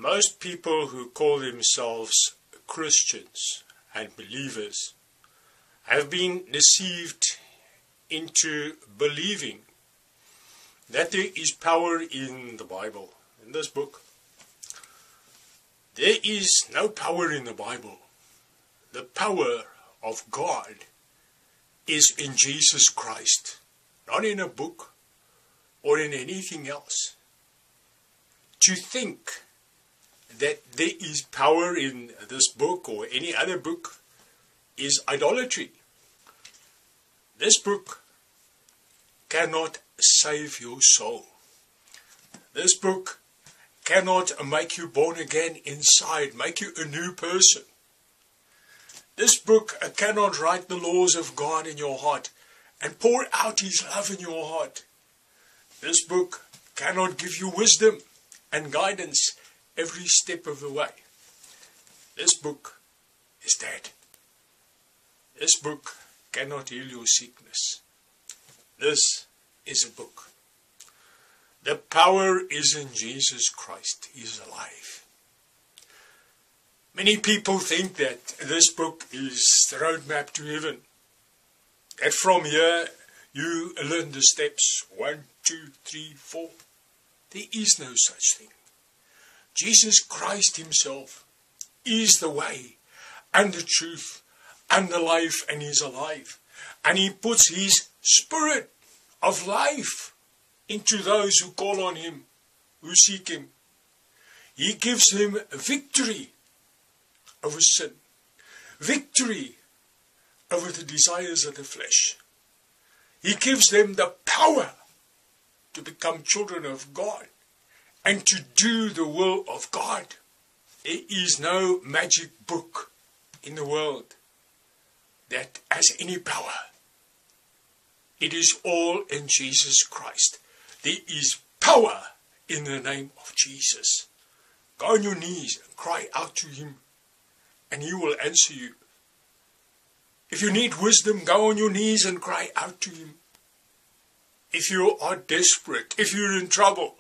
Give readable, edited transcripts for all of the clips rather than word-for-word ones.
Most people who call themselves Christians and believers have been deceived into believing that there is power in the Bible, in this book. There is no power in the Bible. The power of God is in Jesus Christ, not in a book or in anything else. To think that there is power in this book or any other book is idolatry. This book cannot save your soul. This book cannot make you born again inside, make you a new person. This book cannot write the laws of God in your heart and pour out His love in your heart. This book cannot give you wisdom and guidance every step of the way. This book is dead. This book cannot heal your sickness. This is a book. The power is in Jesus Christ. He is alive. Many people think that this book is the roadmap to heaven. That from here you learn the steps 1, 2, 3, 4. There is no such thing. Jesus Christ Himself is the way and the truth and the life, and He's alive. And He puts His Spirit of life into those who call on Him, who seek Him. He gives them victory over sin, victory over the desires of the flesh. He gives them the power to become children of God and to do the will of God. There is no magic book in the world that has any power. It is all in Jesus Christ. There is power in the name of Jesus. Go on your knees and cry out to Him, and He will answer you. If you need wisdom, go on your knees and cry out to Him. If you are desperate, if you're in trouble,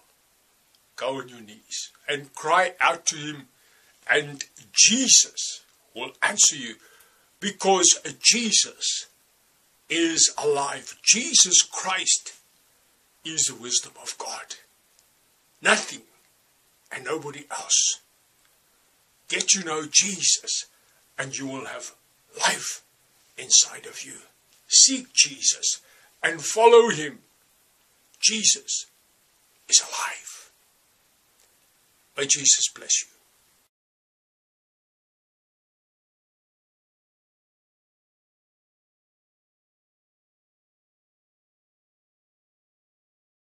go on your knees and cry out to Him, and Jesus will answer you, because Jesus is alive. Jesus Christ is the wisdom of God. Nothing and nobody else. Get to know Jesus and you will have life inside of you. Seek Jesus and follow Him. Jesus is alive. May Jesus bless you.